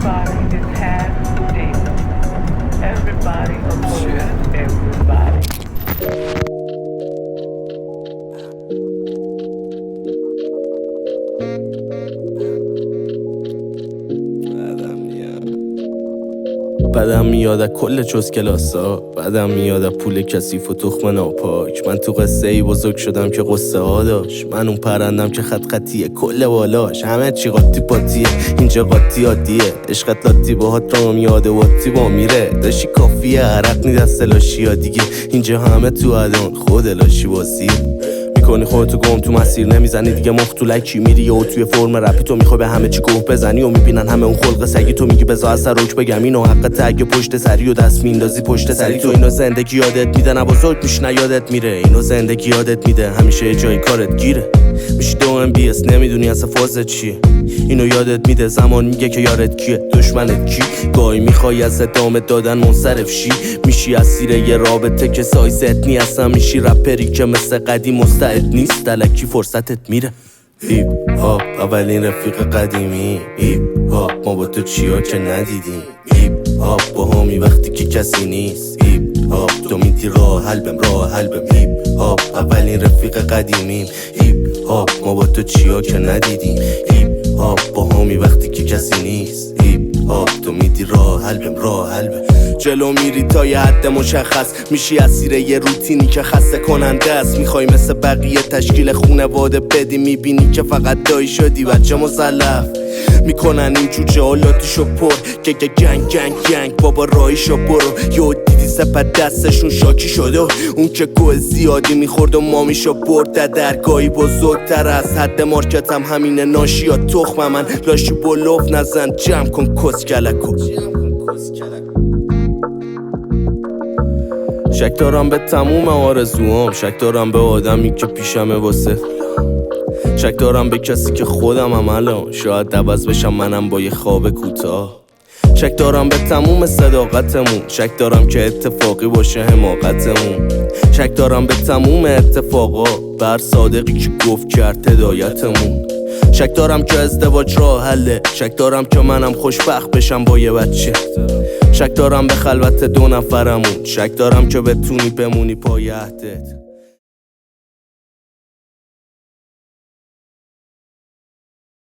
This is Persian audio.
Everybody is half decent. Everybody opposes everybody. بدم میاد از کل چوز کلاسا، بدم میاد از پول کثیف و تخم ناپاک. من تو قصه ای بزرگ شدم که قصه ها داشت. من اون پرندم که خط خطیه کل بالاش. همه چی قاطی پاتیه، اینجا قاطی عادیه. عشقت لاتی باهات رو میاده واتی با میره. داشی کافیه عرق نی دست لاشی ها دیگه. اینجا همه تو عدان خود لاشی بازیه. میکنی خودتو گم تو مسیر نمیزنی دیگه مخ تو لکی میری و توی فرم رپی تو میخوای به همه چی گوه بزنی و میبینن همه اون خلق سگی. تو میگی بذار از سر روک بگم اینو حق تگ پشت سری و دست میندازی پشت سری. تو اینو زندگی یادت میده نه بزرگ میش نه یادت میره. اینو زندگی یادت میده همیشه یه جای کارت گیره. میشی دو MBS نمیدونی اصلا فازت چیه. اینو یادت میده زمان میگه که یارت کیه دشمنت کی. گاهی میخوای از ادامه دادن منصرف شی. میشی اسیر یه رابطه که سایزت نی. اصلا میشی رپری که مثل قدیم مستعد نیست. الکی فرصتت میره. هیپ هاپ اولین رفیق قدیمی. هیپ هاپ ما با تو چیا که ندیدیم. هیپ هاپ با همی وقتی که کسی نیست. هیپ هاپ تو میدی راه حل بم. هیپ هاپ اولین رفیق قدیمیم. هیپ هاپ ما با تو چیا که ندیدیم. هیپ هاپ با همی وقتی که کسی نیست. هیپ هاپ تو میدی راه حل بم. جلو میری تا یه حد مشخص. میشی اسیر یه روتینی که خسته کننده است. میخوای مثل بقیه تشکیل خونواده بدی. میبینی که فقط دایی شدی بچه مسلف. میکنن این جوجه حالاتیشو پر که گنگ بابا راهیشو برو. یه دیدی سپت دستشون شاکی شده. اون که گل زیادی میخورد و مامیشو برد. درگاهی بزرگتر از حد مارکتم همینه. ناشی یا تخم من لاشی بلوف نزن. جمع کن کس کلکو. شک دارم به تموم آرزوام. شک دارم به آدمی که پیشمه واسه. شک دارم به کسی که خودم الان. شاید عوض بشم منم با یه خواب کوتاه. شک دارم به تموم صداقتمون. شک دارم که اتفاقی باشه حماقتمون. شک دارم به تموم اتفاقا. بر صادقی که گفت کرد هدایتمون. شک دارم که ازدواج راه حله. شک دارم که منم خوشبخت بشم با یه بچه. شک دارم به خلوت 2 نفرمون. شک دارم که بتونی بمونی پای عهدت.